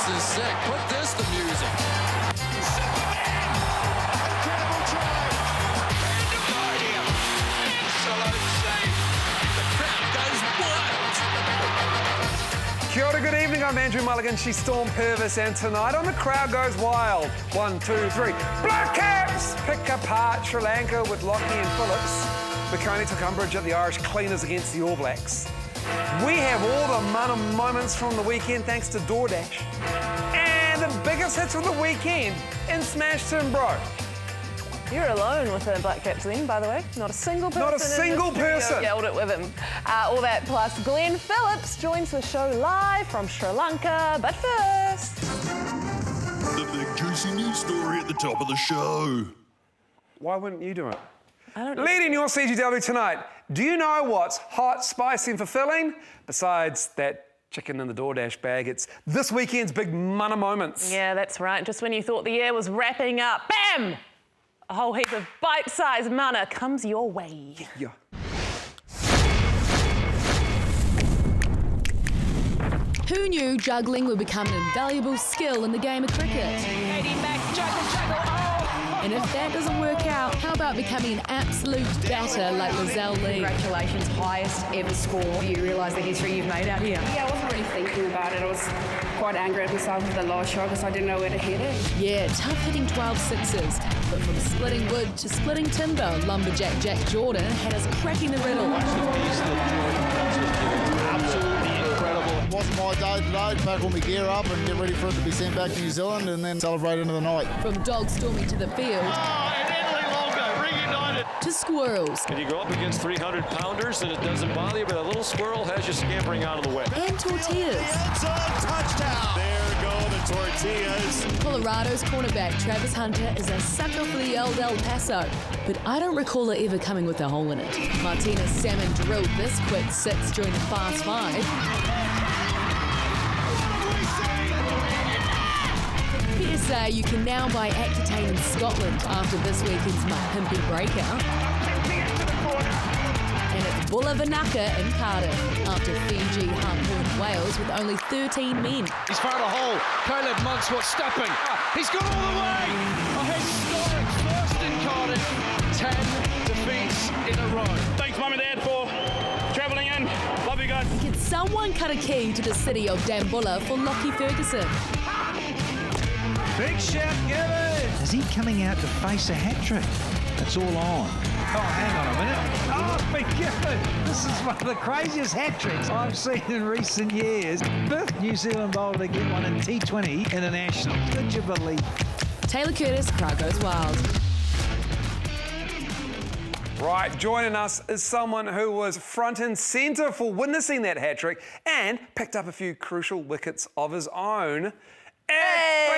This is sick. Put this to music. Incredible try. Pandemonium. Absolute save. The crowd goes wild. Kia ora, good evening. I'm Andrew Mulligan. She's Storm Purvis, and tonight on The Crowd Goes Wild. 1, 2, 3. BLACKCAPS pick apart Sri Lanka with Lockie and Phillips. McConey took umbrage at the Irish cleaners against the All Blacks. We have all the mana moments from the weekend thanks to DoorDash. And the biggest hits of the weekend in Smash Tim Bro. You're alone with the BLACKCAPS then, by the way. Not a single person. Not a single in the studio person. yelled it with him. All that plus Glenn Phillips joins the show live from Sri Lanka. But first, The big juicy news story at the top of the show. Why wouldn't you do it? I don't know. Leading your CGW tonight, do you know what's hot, spicy and fulfilling? Besides that chicken in the DoorDash bag, it's this weekend's big mana moments. Yeah, that's right. Just when you thought the year was wrapping up, bam! A whole heap of bite-sized mana comes your way. Yeah. Who knew juggling would become an invaluable skill in the game of cricket? And if that doesn't work out, how about becoming an absolute batter like Lizelle Lee? Congratulations, highest ever score. Do you realise the history you've made out here? Yeah, I wasn't really thinking about it. I was quite angry at myself with the last shot because I didn't know where to hit it. Yeah, tough hitting 12 sixes. But from splitting wood to splitting timber, Lumberjack Jack Jordan had us cracking the riddle. It wasn't my day today to pack all my gear up and get ready for it to be sent back to New Zealand and then celebrate into the night. From dogs storming to the field to squirrels And you go up against 300-pounders and it doesn't bother you, but a little squirrel has you scampering out of the way. and tortillas. Touchdown! There go the tortillas. Colorado's cornerback Travis Hunter is a sucker for the El Paso, but I don't recall it ever coming with a hole in it. Martinez Salmon drilled this quick six during the Fast 5. PSA, you can now buy Accutane in Scotland after this weekend's Mahimpi breakout. And it's Bulla Vanaka in Cardiff after Fiji harpooned Wales with only 13 men. He's found a hole. Caleb Munsworth stepping. He's gone all the way. A historic first in Cardiff. 10 defeats in a row. Thanks, Mum and Dad, for travelling in. Love you guys. Could someone cut a key to the city of Dambulla for Lockie Ferguson? Big shout given. Is he coming out to face a hat-trick? It's all on. Oh, hang on a minute. Oh, forgiven. This is one of the craziest hat-tricks I've seen in recent years. Fifth New Zealand bowler to get one in T20 International. Could you believe it? Taylor Curtis, Crowd Goes Wild. Right, joining us is someone who was front and centre for witnessing that hat-trick and picked up a few crucial wickets of his own. Hey!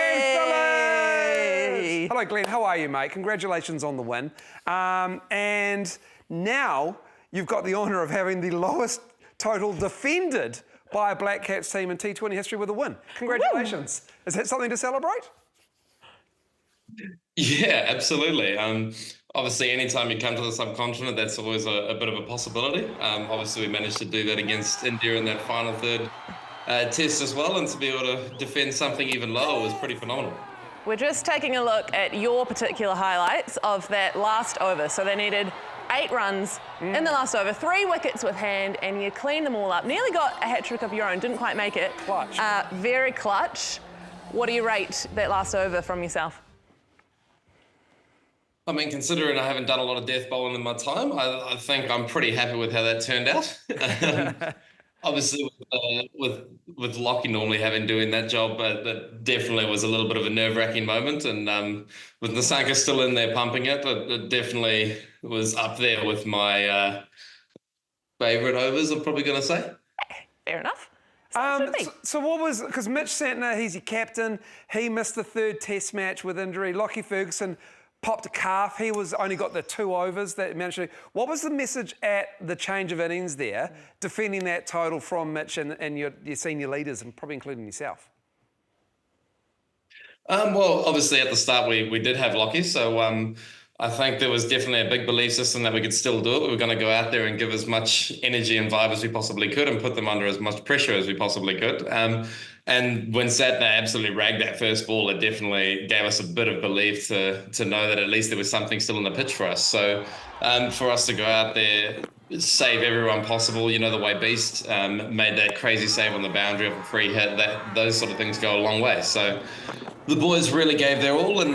Glenn Phillips! Hello, Glenn. How are you, mate? Congratulations on the win. And now you've got the honour of having the lowest total defended by a BLACKCAPS team in T20 history with a win. Congratulations. Woo! Is that something to celebrate? Yeah, absolutely. Obviously, anytime you come to the subcontinent, that's always a bit of a possibility. Obviously, we managed to do that against India in that final third test as well, and to be able to defend something even lower was pretty phenomenal. We're just taking a look at your particular highlights of that last over. So they needed 8 runs in the last over, 3 wickets with hand, and you cleaned them all up. Nearly got a hat-trick of your own, didn't quite make it. Clutch. Very clutch. What do you rate that last over from yourself? I mean, considering I haven't done a lot of death bowling in my time, I think I'm pretty happy with how that turned out. Obviously, with Lockie normally having doing that job, but that definitely was a little bit of a nerve-wracking moment. And with Nasanka still in there pumping it, it definitely was up there with my favourite overs, I'm probably going to say. Fair enough. So what was, because Mitch Santner, he's your captain, he missed the 3rd test match with injury. Lockie Ferguson popped a calf. He only got the 2 overs that he managed to do. What was the message at the change of innings there, defending that total from Mitch and your senior leaders, and probably including yourself? Well, obviously at the start we did have Lockie, so I think there was definitely a big belief system that we could still do it. We were going to go out there and give as much energy and vibe as we possibly could and put them under as much pressure as we possibly could. And when they absolutely ragged that first ball, it definitely gave us a bit of belief to know that at least there was something still in the pitch for us. So for us to go out there, save everyone possible, you know, the way Beast made that crazy save on the boundary of a free hit, those sort of things go a long way. So the boys really gave their all, and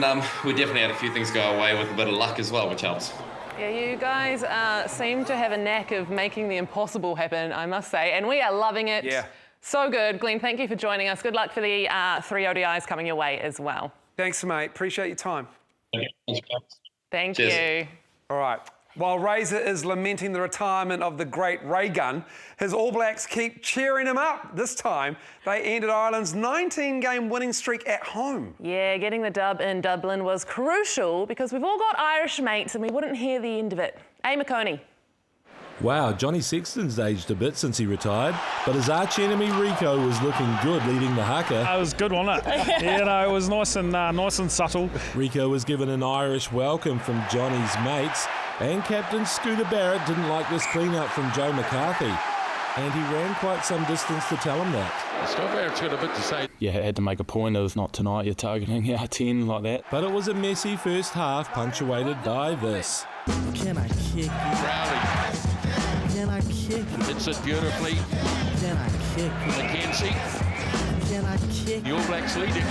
we definitely had a few things go away with a bit of luck as well, which helps. Yeah, you guys seem to have a knack of making the impossible happen, I must say, and we are loving it. Yeah. So good. Glenn, thank you for joining us. Good luck for the 3 ODIs coming your way as well. Thanks, mate. Appreciate your time. Thank Cheers. you. All right. While Razor is lamenting the retirement of the great Ray Gunn, his All Blacks keep cheering him up. This time, they ended Ireland's 19-game winning streak at home. Yeah, getting the dub in Dublin was crucial because we've all got Irish mates and we wouldn't hear the end of it. McConey. Wow, Johnny Sexton's aged a bit since he retired, but his arch-enemy Rico was looking good leading the haka. It was good, wasn't it? Yeah, it was nice and subtle. Rico was given an Irish welcome from Johnny's mates, and Captain Scooter Barrett didn't like this clean-up from Joe McCarthy, and he ran quite some distance to tell him that. Scott Barrett's got a bit to say. Yeah, I had to make a point of not tonight, you're targeting our 10 like that. But it was a messy first half punctuated by this. Can I kick you? Crowley. Can I kick you? Hits it beautifully. Can I kick you? McKenzie. Can I kick The All Blacks leading.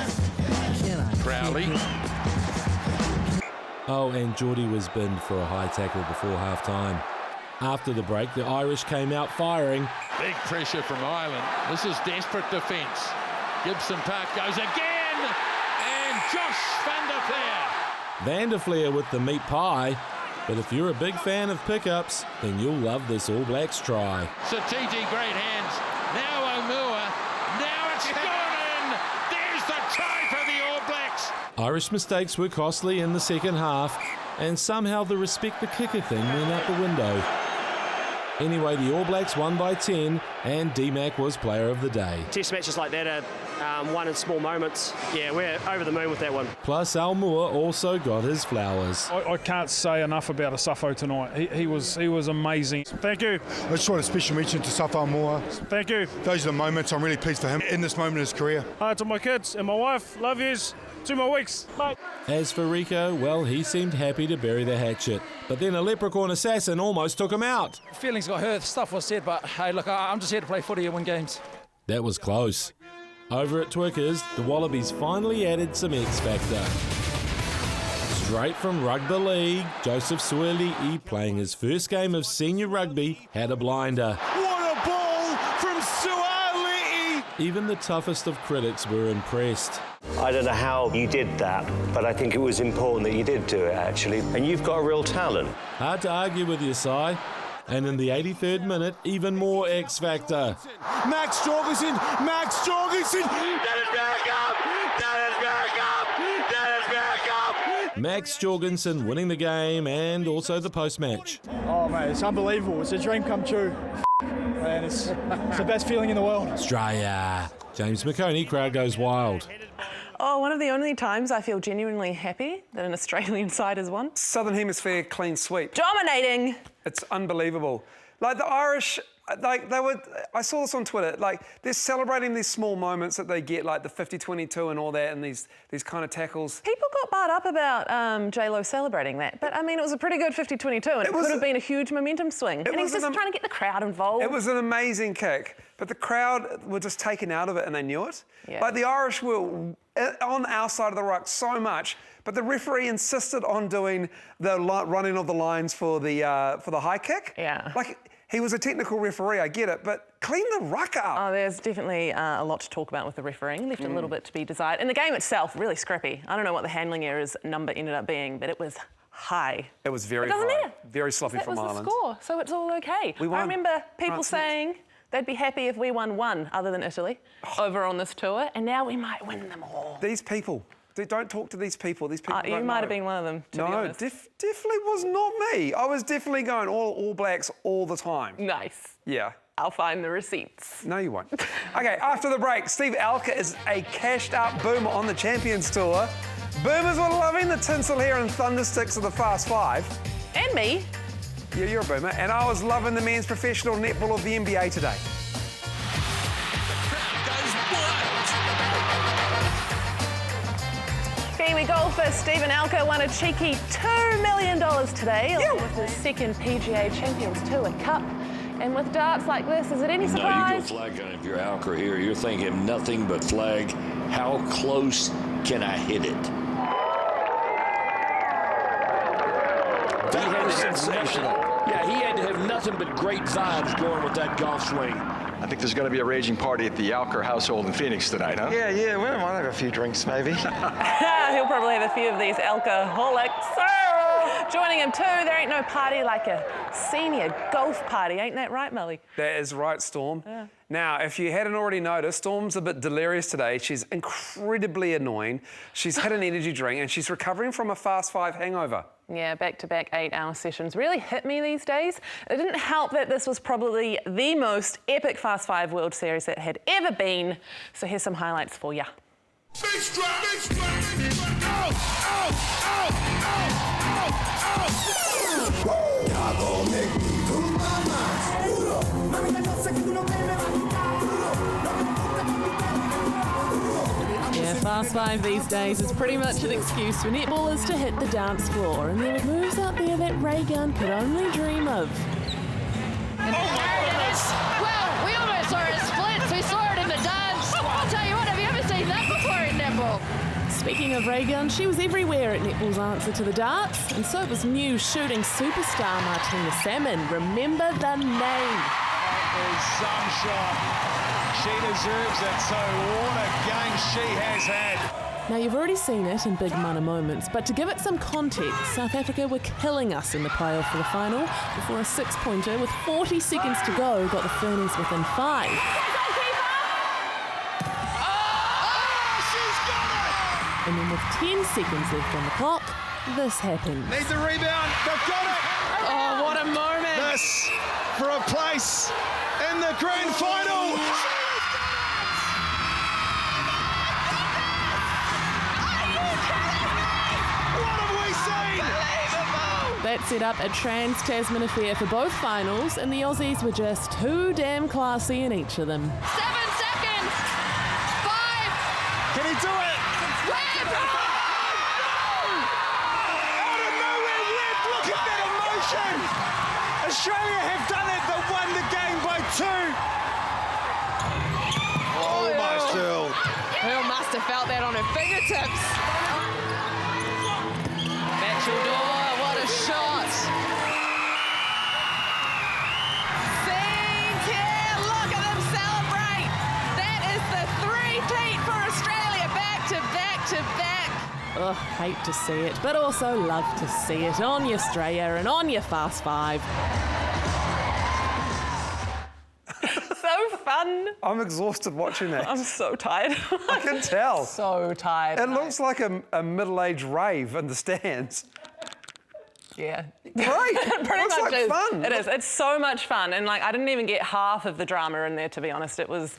Can I Crowley. Oh, and Geordie was binned for a high tackle before half-time. After the break, the Irish came out firing. Big pressure from Ireland. This is desperate defence. Gibson Park goes again. And Josh van der Fleer. Van der Fleer with the meat pie. But if you're a big fan of pickups, then you'll love this All Blacks try. Satiti, great hands. Now O'Moore. Now it's Gordon. There's the try for the All Blacks. Irish mistakes were costly in the second half, and somehow the respect the kicker thing went out the window. Anyway, the All Blacks won by 10, and D-Mac was player of the day. Test matches like that are won in small moments. Yeah, we're over the moon with that one. Plus, Al Moore also got his flowers. I can't say enough about Asafo tonight. He was amazing. Thank you. I just want a special mention to Asafo Moore. Thank you. Those are the moments I'm really pleased for him in this moment in his career. To my kids and my wife, love yous. 2 more weeks. Bye. As for Rico, well, he seemed happy to bury the hatchet. But then a leprechaun assassin almost took him out. Feelings got hurt, stuff was said, but hey, look, I'm just here to play footy and win games. That was close. Over at Twickers, the Wallabies finally added some X Factor. Straight from Rugby League, Joseph Sueli'i, playing his first game of senior rugby, had a blinder. What a ball from Sueli'i! Even the toughest of critics were impressed. I don't know how you did that, but I think it was important that you did do it, actually. And you've got a real talent. Hard to argue with you, Si. And in the 83rd minute, even more X Factor. Max Jorgensen! Max Jorgensen! That is back up! That is back up! That is back up! Max Jorgensen winning the game and also the post-match. Oh, mate, it's unbelievable. It's a dream come true. Man, it's the best feeling in the world. Australia. James McConey, crowd goes wild. Oh, one of the only times I feel genuinely happy that an Australian side has won. Southern Hemisphere clean sweep. Dominating. It's unbelievable. Like the Irish, like I saw this on Twitter, like they're celebrating these small moments that they get, like the 50-22 and all that, and these kind of tackles. People got barred up about J-Lo celebrating that, but I mean, it was a pretty good 50-22, and it could have been a huge momentum swing. And he's just trying to get the crowd involved. It was an amazing kick, but the crowd were just taken out of it, and they knew it. Yeah. Like the Irish were on our side of the ruck so much, but the referee insisted on doing the running of the lines for the high kick. Yeah. Like, he was a technical referee, I get it, but clean the ruck up. Oh, there's definitely a lot to talk about with the refereeing. Left a little bit to be desired. And the game itself, really scrappy. I don't know what the handling errors number ended up being, but it was high. It was very high. It doesn't matter. Very sloppy from Ireland. That was the score, so it's all okay. We won. I remember people saying they'd be happy if we won one, other than Italy, over on this tour, and now we might win them all. These people. Don't talk to these people. These people You might have been one of them, to be honest. No, definitely was not me. I was definitely going all Blacks all the time. Nice. Yeah. I'll find the receipts. No, you won't. Okay, after the break, Steve Alker is a cashed-up boomer on the Champions Tour. Boomers were loving the tinsel hair and thundersticks of the Fast 5. And me. Yeah, you're a boomer. And I was loving the men's professional netball of the NBA today. The crowd goes wild. Kiwi golfer Stephen Alker won a cheeky $2 million today, along with his second PGA Champions Tour Cup. And with darts like this, is it any surprise? No, you go flag gun if you're Alker here. You're thinking nothing but flag. How close can I hit it? That was sensational. Yeah, he had to have nothing but great vibes going with that golf swing. I think there's going to be a raging party at the Alker household in Phoenix tonight, huh? Yeah, we might have a few drinks, maybe. He'll probably have a few of these alcoholics. Joining him too, there ain't no party like a senior golf party. Ain't that right, Mully? That is right, Storm. Yeah. Now, if you hadn't already noticed, Storm's a bit delirious today. She's incredibly annoying. She's had an energy drink and she's recovering from a Fast 5 hangover. Yeah, back-to-back 8-hour sessions really hit me these days. It didn't help that this was probably the most epic Fast 5 World Series that had ever been. So here's some highlights for ya. Yeah, Fast 5 these days is pretty much an excuse for netballers to hit the dance floor, and there are moves out there that Ray Gunn could only dream of. Well, we almost saw it splits. We saw it in the dance. I'll tell you what, have you ever seen that before in netball? Speaking of Ray Gunn, she was everywhere at netball's answer to the darts, and so was new shooting superstar Martina Salmon. Remember the name. That is some shot. She deserves it, so what a game she has had. Now, you've already seen it in big mana moments, but to give it some context, South Africa were killing us in the playoff for the final before a 6-pointer with 40 seconds to go got the Fernies within 5. And then with 10 seconds left on the clock, this happened. Needs a rebound. They've got it. Oh, what a moment. This for a place in the grand final. What have we seen? That set up a trans-Tasman affair for both finals, and the Aussies were just too damn classy in each of them. 7 seconds. 5. Can he do it? Out of nowhere, Webb, look at that emotion. Australia have done it. They won the game by 2. Almost held. Who must have felt that on her fingertips? Matchador, what a shot. Scenes here, look at them celebrate. That is the 3-peat for Australia, back to back to back. Ugh, hate to see it, but also love to see it on your Australia and on your Fast 5. So fun. I'm exhausted watching that. I'm so tired. I can tell. So tired. It looks like a middle-aged rave in the stands. Yeah. Great. It pretty Looks much like is. fun. It is. It's so much fun. And I didn't even get half of the drama in there, to be honest. It was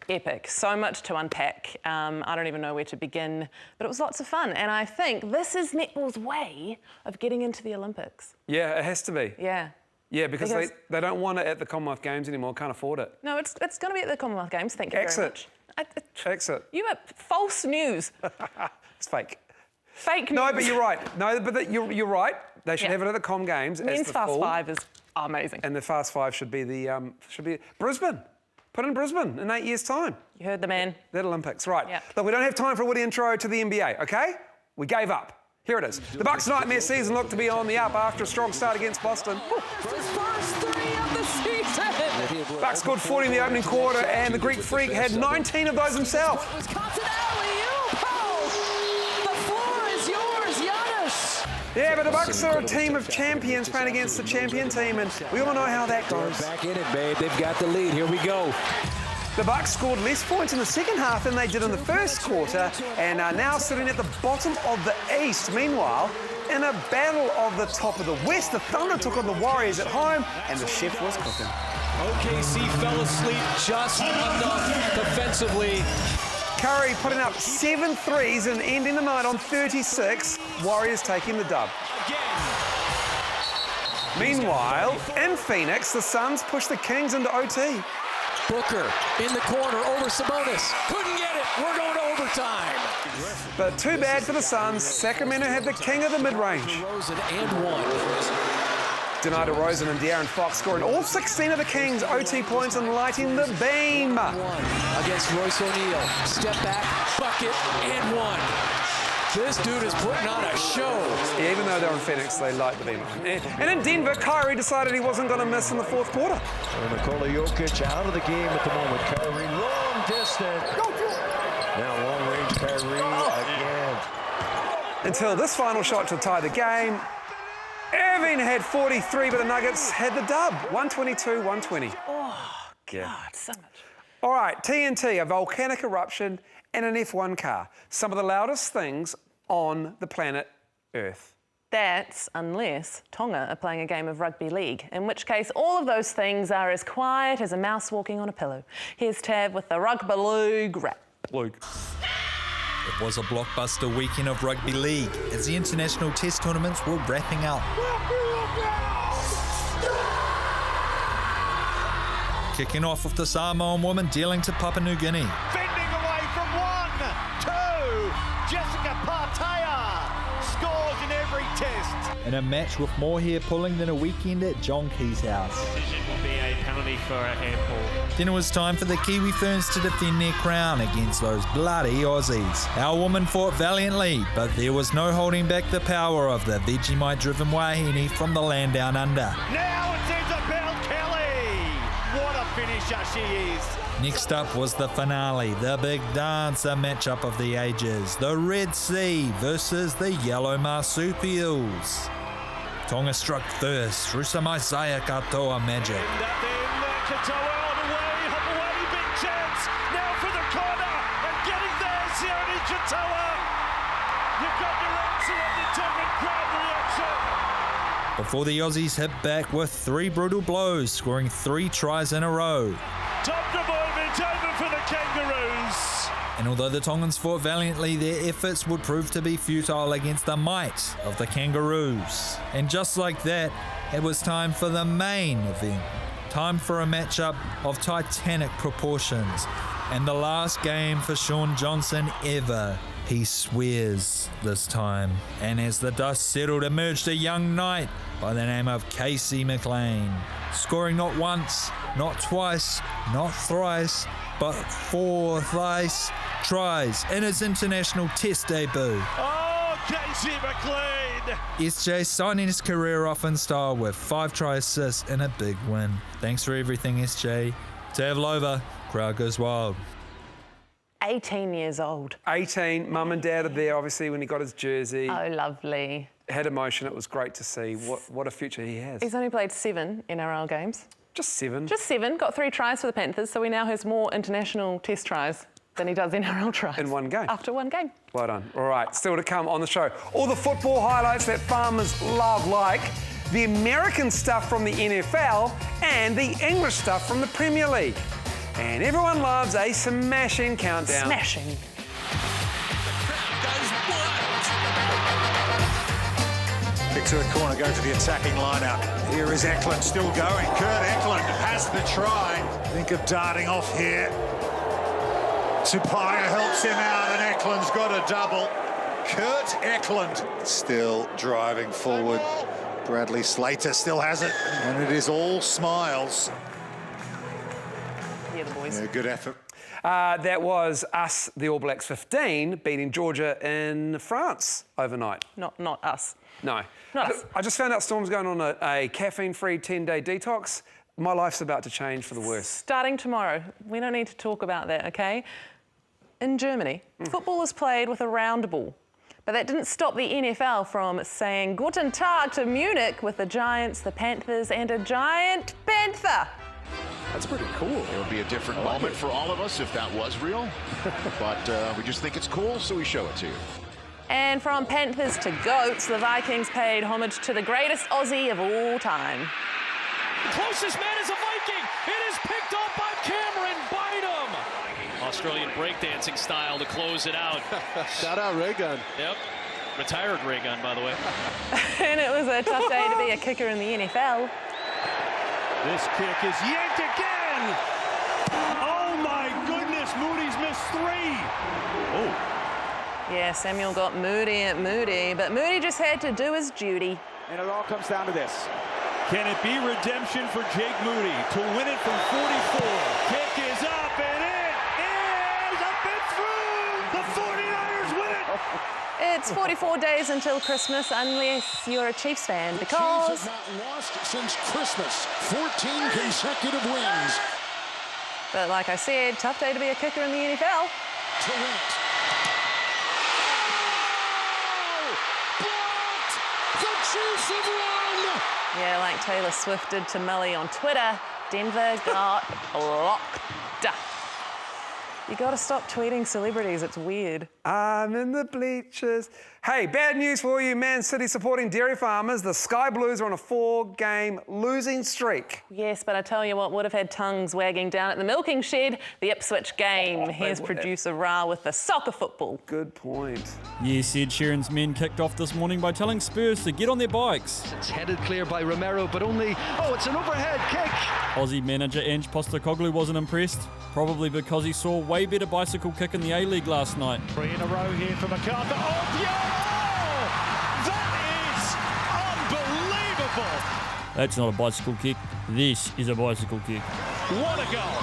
epic. So much to unpack. I don't even know where to begin, but it was lots of fun. And I think this is netball's way of getting into the Olympics. Yeah, it has to be. Yeah. Yeah, because they don't want it at the Commonwealth Games anymore, can't afford it. No, it's going to be at the Commonwealth Games. Thank you very much. Exit. You are false news. It's fake. Fake news. No, but you're right. No, but you're right. They should have it at the Com Games. Men's Fast 5 is amazing. And the Fast 5 should be Brisbane. Put in Brisbane in 8 years' time. You heard the man. That Olympics, right. Yeah. Look, we don't have time for a witty intro to the NBA, okay? We gave up. Here it is. The Bucks' nightmare season looked to be on the up after a strong start against Boston. His first 3 of the season. Bucks scored 40 in the opening quarter, and the Greek Freak had 19 of those himself. Yeah, but the Bucks are a team of champions playing against the champion team, and we all know how that goes. Back in it, babe. They've got the lead. Here we go. The Bucks scored less points in the second half than they did in the first quarter, and are now sitting at the bottom of the East. Meanwhile, in a battle of the top of the West, the Thunder took on the Warriors at home, and the chef was cooking. OKC fell asleep just enough defensively. Curry putting up 7 threes and ending the night on 36. Warriors taking the dub. Meanwhile, in Phoenix, the Suns pushed the Kings into OT. Booker in the corner over Sabonis. Couldn't get it. We're going to overtime. But too bad for the Suns. Sacramento had the king of the mid-range. DeRozan and one. DeMar DeRozan and De'Aaron Fox scoring all 16 of the Kings' OT points and lighting the beam. Against Royce O'Neal. Step back, bucket, and one. This dude is putting on a show. Yeah, even though they're in Phoenix, they light the beam. And in Denver, Kyrie decided he wasn't going to miss in the fourth quarter. Nikola Jokic out of the game at the moment. Kyrie, long distance. Now long-range Kyrie again. Until this final shot to tie the game. Irving had 43, but the Nuggets had the dub. 122-120. Oh, God, so much. All right, TNT, a volcanic eruption, and an F1 car. Some of the loudest things on the planet Earth. That's unless Tonga are playing a game of rugby league, in which case all of those things are as quiet as a mouse walking on a pillow. Here's Tav with the Rugby League wrap. Luke. It was a blockbuster weekend of rugby league as the international test tournaments were wrapping up. Kicking off with the Samoan woman dealing to Papua New Guinea. Bending away from 1, 2. Jessica Partea scores in every test. In a match with more hair pulling than a weekend at John Key's house. Decision will be a penalty for a handball. Then it was time for the Kiwi Ferns to defend their crown against those bloody Aussies. Our women fought valiantly, but there was no holding back the power of the Vegemite-driven Wahine from the land down under. Now it's Isabel Kelly. What a finisher she is. Next up was the finale, the big dancer matchup of the ages, the Red Sea versus the Yellow Marsupials. Tonga struck first through some Isaiah Katoa magic. Katoa on the way, hop away, big chance. Now for the corner and getting there, Sione Katoa. You've got your answer on the Tongan crowd reaction. Before the Aussies hit back with 3 brutal blows, scoring 3 tries in a row. Top to bottom, it's over for the Kangaroos. And although the Tongans fought valiantly, their efforts would prove to be futile against the might of the Kangaroos. And just like that, it was time for the main event. Time for a matchup of titanic proportions. And the last game for Sean Johnson ever. He swears this time. And as the dust settled, emerged a young knight by the name of Casey McLean. Scoring not once, not twice, not thrice, but 4 thrice tries in his international test debut. Oh, Casey McLean! SJ signing his career off in style with 5 try assists and a big win. Thanks for everything, SJ. Tavlova, crowd goes wild. 18 years old. 18, mum and dad are there, obviously, when he got his jersey. Oh, lovely. Had emotion, it was great to see what a future he has. He's only played 7 NRL games. Just 7? Just 7, got 3 tries for the Panthers, so he now has more international test tries than he does NRL tries. In one game? After one game. Well done. All right, still to come on the show. All the football highlights that farmers love, like the American stuff from the NFL and the English stuff from the Premier League. And everyone loves a smashing countdown. Smashing. Kick to the corner, go to the attacking lineup. Here is Eklund still going. Kurt Eklund has the try. Think of darting off here. Tupaia helps him out and Eklund's got a double. Kurt Eklund still driving forward. Bradley Slater still has it. And it is all smiles. Yeah, the boys. Yeah, good effort. That was us, the All Blacks 15, beating Georgia in France overnight. Not us. No. Not us. I just found out Storm's going on a caffeine-free 10-day detox. My life's about to change for the worse. Starting tomorrow. We don't need to talk about that, okay? In Germany, football is played with a round ball. But that didn't stop the NFL from saying Guten Tag to Munich with the Giants, the Panthers, and a giant panther. That's pretty cool. It would be a different moment for all of us if that was real. But we just think it's cool, so we show it to you. And from Panthers to Goats, the Vikings paid homage to the greatest Aussie of all time. Closest man is a Viking. It is picked up by Cameron Bynum. Australian breakdancing style to close it out. Shout out Ray Gun. Yep. Retired Ray Gun, by the way. And it was a tough day to be a kicker in the NFL. This kick is yanked again. Yeah, Samuel got moody at Moody, but Moody just had to do his duty. And it all comes down to this. Can it be redemption for Jake Moody to win it from 44? Kick is up, and it is up and through! The 49ers win it! It's 44 days until Christmas, unless you're a Chiefs fan, because... The Chiefs have not lost since Christmas. 14 consecutive wins. But like I said, tough day to be a kicker in the NFL. To win it. The Chiefs have won! Yeah, like Taylor Swift did to Millie on Twitter, Denver got locked. You gotta stop tweeting celebrities, it's weird. I'm in the bleachers. Hey, bad news for you Man City supporting dairy farmers. The Sky Blues are on a 4-game losing streak. Yes, but I tell you what would have had tongues wagging down at the milking shed, the Ipswich game. Here's producer Ra with the soccer football. Good point. Yes, Ed Sheeran's men kicked off this morning by telling Spurs to get on their bikes. It's headed clear by Romero, but only... Oh, it's an overhead kick! Aussie manager Ange Postecoglou wasn't impressed, probably because he saw a way better bicycle kick in the A-League last night. 3 in a row here for MacArthur. Oh, yeah! That is unbelievable! That's not a bicycle kick. This is a bicycle kick. What a goal!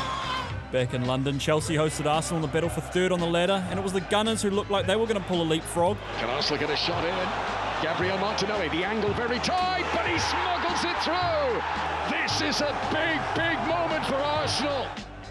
Back in London, Chelsea hosted Arsenal in the battle for third on the ladder, and it was the Gunners who looked like they were going to pull a leapfrog. Can Arsenal get a shot in? Gabriel Martinelli, the angle very tight, but he smuggles it through! This is a big, big moment for Arsenal!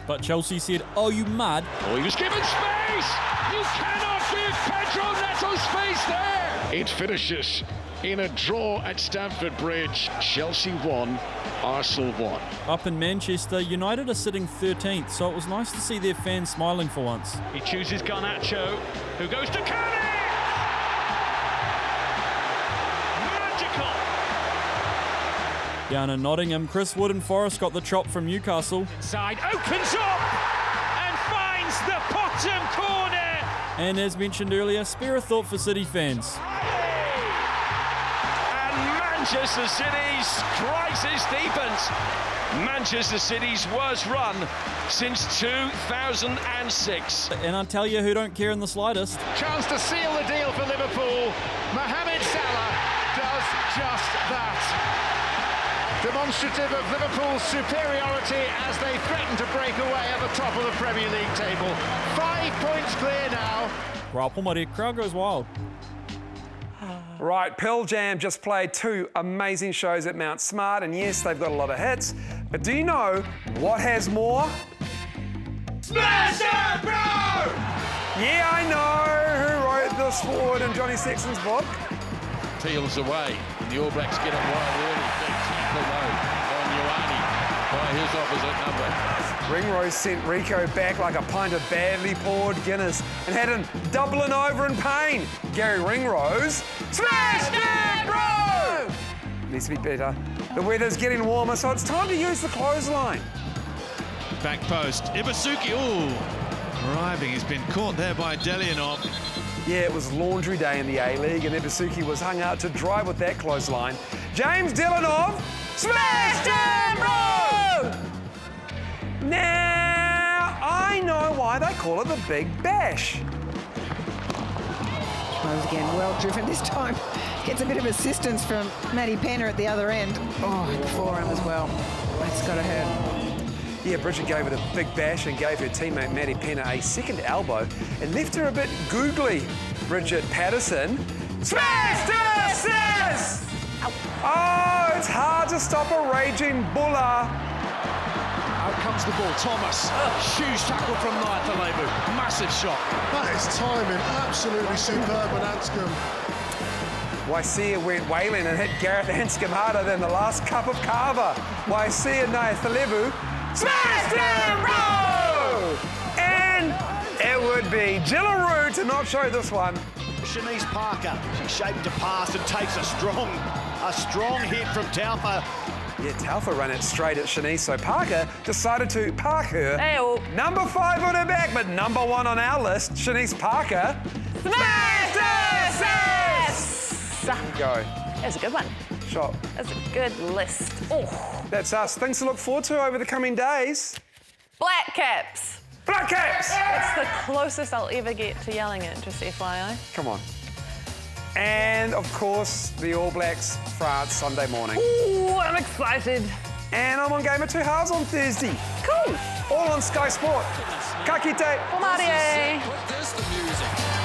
But Chelsea said, "Oh, you mad?" Oh, he was given space! You cannot give Pedro Neto space there! It finishes in a draw at Stamford Bridge. Chelsea won, Arsenal won. Up in Manchester, United are sitting 13th, so it was nice to see their fans smiling for once. He chooses Garnacho, who goes to Kane! Magical! Down in Nottingham, Chris Wood and Forrest got the chop from Newcastle. Inside, opens up and finds the bottom corner! And as mentioned earlier, spare a thought for City fans. Manchester City's crisis deepens. Manchester City's worst run since 2006. And I tell you who don't care in the slightest. Chance to seal the deal for Liverpool. Mohamed Salah does just that. Demonstrative of Liverpool's superiority as they threaten to break away at the top of the Premier League table. 5 points clear now. Rapalmari, crowd goes wild. Right, Pearl Jam just played 2 amazing shows at Mount Smart, and yes, they've got a lot of hits. But do you know what has more? Smash It, Bro! Yeah, I know who wrote this forward in Johnny Sexton's book. Peels away, and the All Blacks get him wild early. Big tackle though on Ioane by his opposite number. Ringrose sent Rico back like a pint of badly poured Guinness and had him doubling over in pain. Gary Ringrose smashed it, bro! Needs to be better. The weather's getting warmer, so it's time to use the clothesline. Back post, Ibasuki, arriving. He's been caught there by Delianov. Yeah, it was laundry day in the A-League and Ibasuki was hung out to dry with that clothesline. James Delianov smashed it, bro! Now, I know why they call it the Big Bash. Throws again, well driven this time. Gets a bit of assistance from Matty Penner at the other end. Oh, and forearm as well. That's got to hurt. Yeah, Bridget gave it a big bash and gave her teammate Matty Penner a second elbow and left her a bit googly. Bridget Patterson smashed her, sis! Oh, it's hard to stop a raging buller. Out comes the ball. Thomas. Huge tackle from Naitalevu. Massive shot. That is timing. Absolutely superb at Anscombe. Waisia went wailing and hit Gareth Anscombe harder than the last cup of kava. Waisia Naitalevu smashed him, bro! And it would be Jillaroo to not show this one. Shanice Parker. She's shaped to pass and takes a strong hit from Taufa. Yeah, Taufa ran it straight at Shanice, so Parker decided to park her. Ew. Number 5 on her back, but number 1 on our list, Shanice Parker. Smash her, sis! Go. That was a good one. Shot. That's a good list. Oh. That's us. Things to look forward to over the coming days. BLACKCAPS. BLACKCAPS! It's the closest I'll ever get to yelling it, just FYI. Come on. And, of course, the All Blacks, France, Sunday morning. Ooh, I'm excited. And I'm on Game of Two Halves on Thursday. Cool. All on Sky Sport. Ka kite. Omarie. Put this to music.